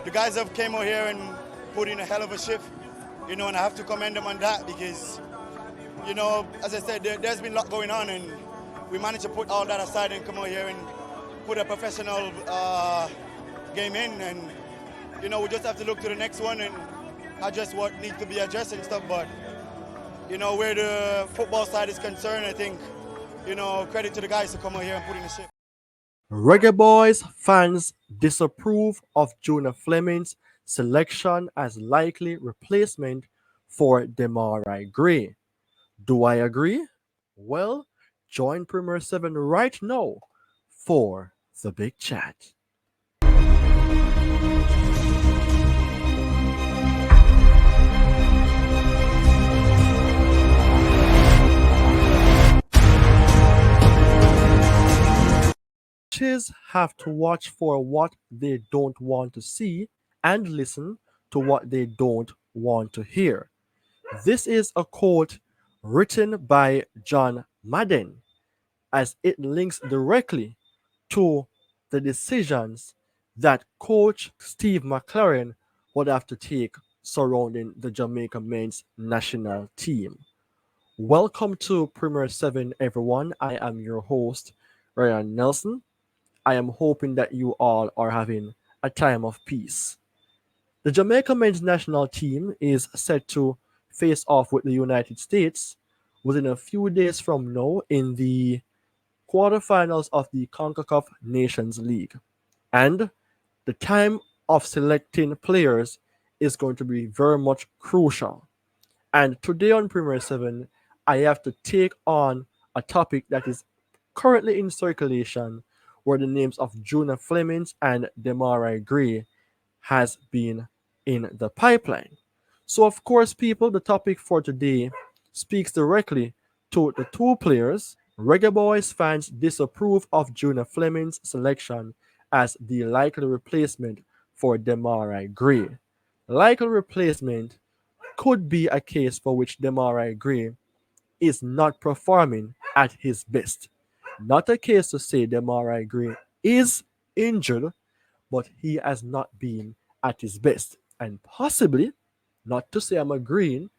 The guys have came out here and put in a hell of a shift, and I have to commend them on that because, as I said, there's been a lot going on, and we managed to put all that aside and come out here and put a professional game in, and we just have to look to the next one and address what needs to be addressed and stuff. But where the football side is concerned, I think credit to the guys to come out here and put in the shift. Reggae Boyz fans disapprove of Junior Flemmings' selection as likely replacement for Demarai Gray. Do I agree? Well, join Premier 7 right now for the big chat. Coaches have to watch for what they don't want to see and listen to what they don't want to hear. This is a quote written by John Madden as it links directly to the decisions that coach Steve McLaren would have to take surrounding the Jamaica men's national team. Welcome to Premier 7, everyone. I am your host, Ryan Nelson. I am hoping that you all are having a time of peace. The Jamaica men's national team is set to face off with the United States within a few days from now in the quarterfinals of the CONCACAF Nations League. And the time of selecting players is going to be very much crucial. And today on Premier 7, I have to take on a topic that is currently in circulation where the names of Junior Flemmings and Demarai Gray has been in the pipeline. So of course, people, the topic for today speaks directly to the two players. Reggae Boyz fans disapprove of Junior Flemmings' selection as the likely replacement for Demarai Gray. Likely replacement could be a case for which Demarai Gray is not performing at his best. Not a case to say Demarai Gray is injured, but he has not been at his best. And possibly, not to say I'm agreeing,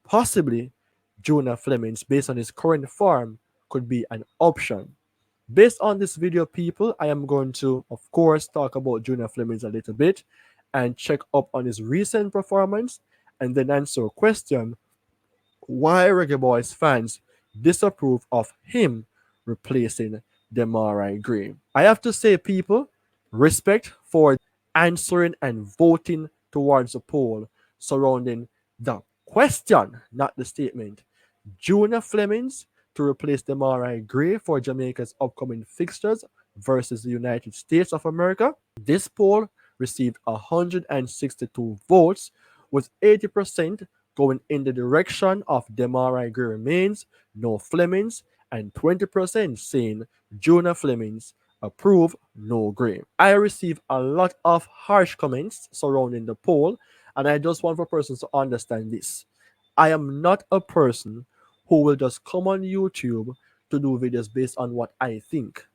possibly Junior Flemmings, based on his current form, could be an option. Based on this video, people, I am going to, of course, talk about Junior Flemmings a little bit and check up on his recent performance and then answer a question why Reggae Boyz fans disapprove of him replacing Demarai Gray. I have to say, people, respect for answering and voting towards the poll surrounding the question, not the statement. Junior Flemmings to replace Demarai Gray for Jamaica's upcoming fixtures versus the United States of America. This poll received 162 votes, with 80% going in the direction of Demarai Gray remains, no Flemmings, and 20% saying Junior Flemmings approve, no Gray. I received a lot of harsh comments surrounding the poll, and I just want for persons to understand this. I am not a person who will just come on YouTube to do videos based on what I think,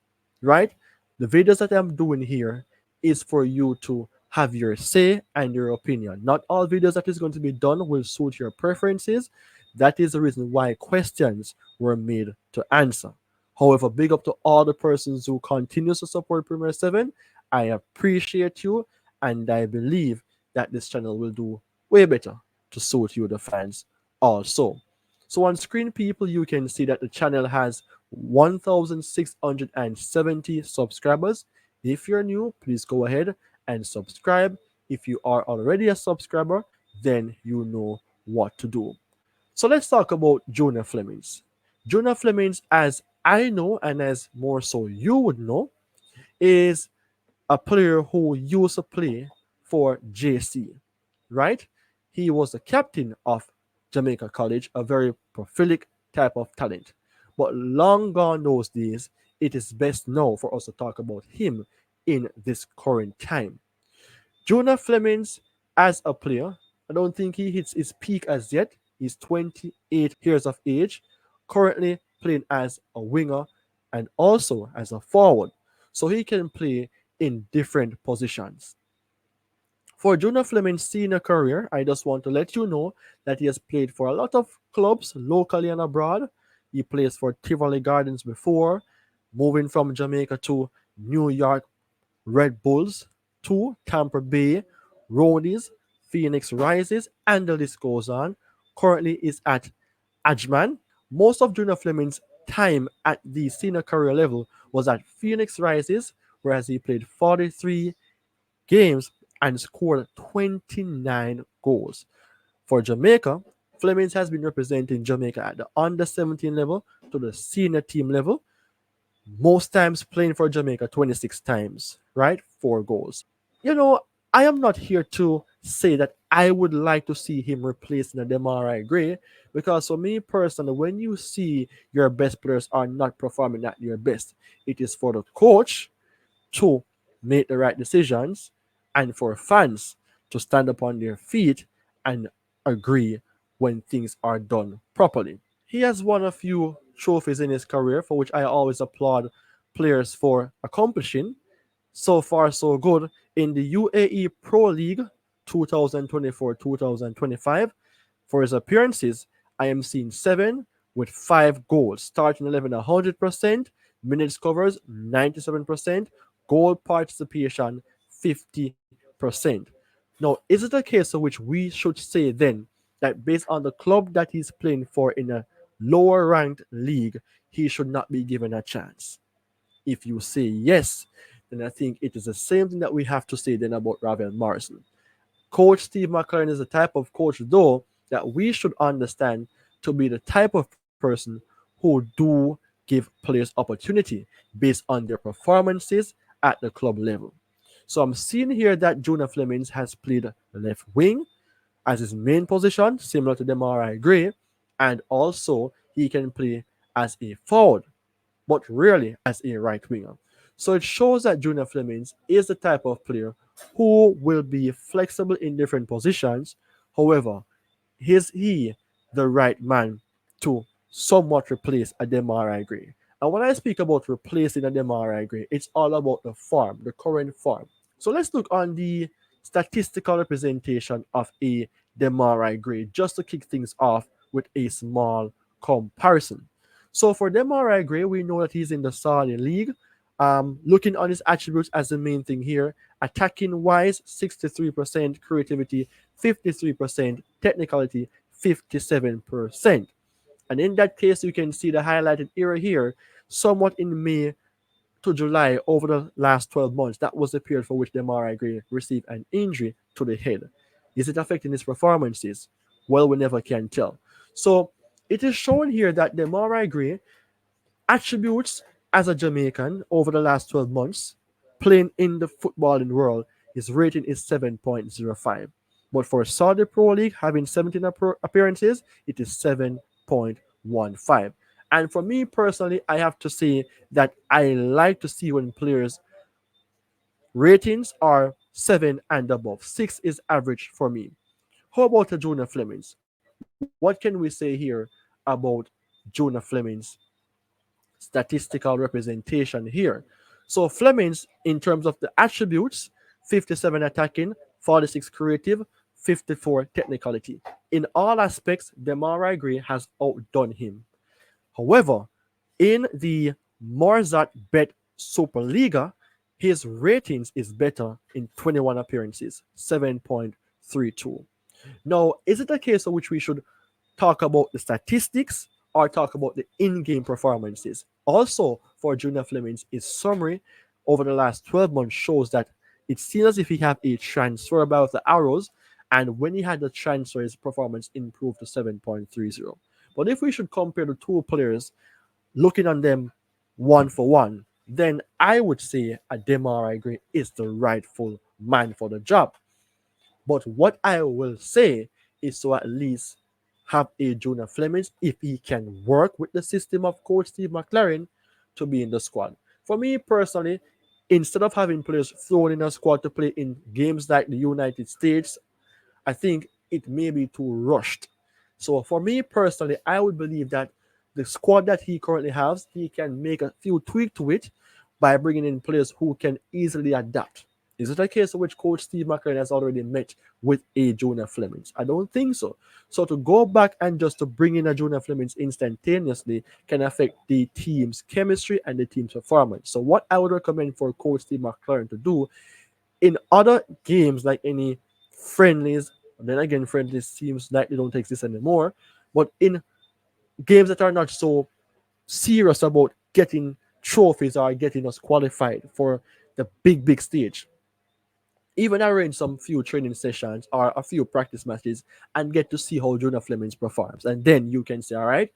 right? The videos that I'm doing here is for you to have your say and your opinion. Not all videos that is going to be done will suit your preferences. That is the reason why questions were made to answer. However, big up to all the persons who continue to support Premier 7. I appreciate you, and I believe that this channel will do way better to suit you, the fans, also. So on screen, people, you can see that the channel has 1,670 subscribers. If you're new, please go ahead and subscribe. If you are already a subscriber, then you know what to do. So let's talk about Junior Flemmings. Junior Flemmings, as I know and as more so you would know, is a player who used to play for JC, right? He was the captain of Jamaica College, a very prolific type of talent. But long gone those days, it is best now for us to talk about him in this current time. Junior Flemmings, as a player, I don't think he hits his peak as yet. He's 28 years of age, currently playing as a winger and also as a forward. So he can play in different positions. For Junior Flemmings' senior career, I just want to let you know that he has played for a lot of clubs locally and abroad. He plays for Tivoli Gardens before, moving from Jamaica to New York Red Bulls to Tampa Bay, Rodies, Phoenix Rises, and the list goes on. Currently is at Ajman. Most of Junior Flemmings' time at the senior career level was at Phoenix Rises, whereas he played 43 games and scored 29 goals. For Jamaica, Flemmings has been representing Jamaica at the under 17 level to the senior team level, most times playing for Jamaica 26 times, right? 4 goals. You know, I am not here to say that I would like to see him replacing a Demarai Gray, because for me personally, when you see your best players are not performing at their best, it is for the coach to make the right decisions and for fans to stand up on their feet and agree when things are done properly. He has won a few trophies in his career, for which I always applaud players for accomplishing. So far, so good. In the UAE Pro League 2024-2025, for his appearances, I am seeing 7 with 5 goals. Starting 11 100%, minutes covers 97%, goal participation 50%. Now, is it a case of which we should say then that based on the club that he's playing for in a lower ranked league, he should not be given a chance? If you say yes, then I think it is the same thing that we have to say then about Ravel Morrison. Coach Steve McLaren is the type of coach, though, that we should understand to be the type of person who do give players opportunity based on their performances at the club level. So I'm seeing here that Junior Flemmings has played left wing as his main position, similar to Demarai Gray, and also he can play as a forward, but rarely as a right winger. So it shows that Junior Flemmings is the type of player who will be flexible in different positions. However, is he the right man to somewhat replace a Demarai Gray? And when I speak about replacing a Demarai Gray, it's all about the form, the current form. So let's look on the statistical representation of a Demarai Gray just to kick things off with a small comparison. So for Demarai Gray, we know that he's in the Saudi League. Looking on his attributes as the main thing here, attacking wise, 63%, creativity, 53%, technicality, 57%. And in that case, you can see the highlighted area here, somewhat in May to July over the last 12 months. That was the period for which Demarai Gray received an injury to the head. Is it affecting his performances? Well, we never can tell. So it is shown here that Demarai Gray attributes as a Jamaican over the last 12 months playing in the footballing world, his rating is 7.05. But for Saudi Pro League, having 17 appearances, it is 7.15. And for me personally, I have to say that I like to see when players' ratings are 7 and above. 6 is average for me. How about a Junior Flemmings? What can we say here about Junior Flemmings' statistical representation here? So Flemmings, in terms of the attributes, 57 attacking, 46 creative, 54 technicality. In all aspects, Demarai Gray has outdone him. However, in the Morzat Bet Superliga, his ratings is better in 21 appearances, 7.32. Now, is it a case of which we should talk about the statistics or talk about the in-game performances? Also, for Junior Flemmings, his summary over the last 12 months shows that it seems as if he had a transfer about the arrows, and when he had the transfer, his performance improved to 7.30. But if we should compare the two players, looking on them one for one, then I would say a Demarai Gray is the rightful man for the job. But what I will say is to at least have a Junior Flemmings, if he can work with the system of Coach Steve McLaren, to be in the squad. For me personally, instead of having players thrown in a squad to play in games like the United States, I think it may be too rushed. So for me personally, I would believe that the squad that he currently has, he can make a few tweaks to it by bringing in players who can easily adapt. Is it a case in which Coach Steve McLaren has already met with a Junior Flemmings? I don't think so. So to go back and just to bring in a Junior Flemmings instantaneously can affect the team's chemistry and the team's performance. So what I would recommend for Coach Steve McLaren to do in other games, like any friendlies, then again, friendlies seems like they don't exist anymore, but in games that are not so serious about getting trophies or getting us qualified for the big stage, even arrange some few training sessions or a few practice matches and get to see how Jonah Flemings performs. And then you can say, all right,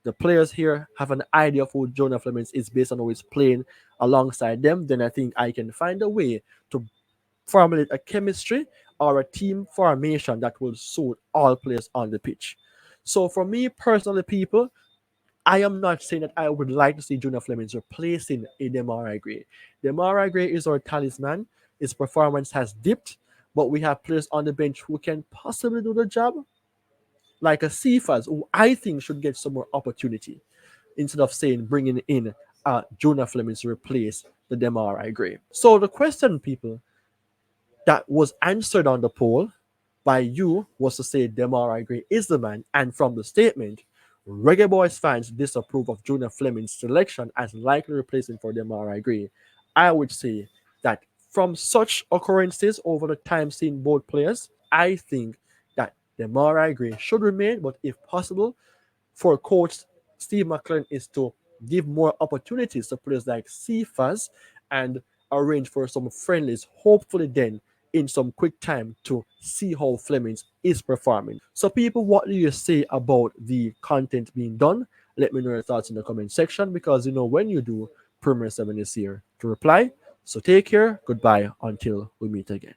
the players here have an idea of who Jonah Flemings is based on who is playing alongside them. Then I think I can find a way to formulate a chemistry or a team formation that will suit all players on the pitch. So for me personally, people, I am not saying that I would like to see Junior Flemmings replacing a Demarai Gray. Demarai Gray is our talisman. His performance has dipped, but we have players on the bench who can possibly do the job, like a Cephas, who I think should get some more opportunity instead of saying bringing in Junior Flemmings to replace the Demarai Gray. So the question, people, that was answered on the poll by you was to say Demarai Gray is the man, and from the statement, Reggae Boyz fans disapprove of Junior Flemmings' selection as likely replacement for Demarai Gray. I would say that from such occurrences over the time seen both players, I think that Demarai Gray should remain, but if possible, for coach Steve McLaren is to give more opportunities to players like Cephas and arrange for some friendlies, hopefully then in some quick time to see how Flemings is performing. So people, what do you say about the content being done? Let me know your thoughts in the comment section, because you know when you do, Premier 7 is here to reply. So take care, goodbye, until we meet again.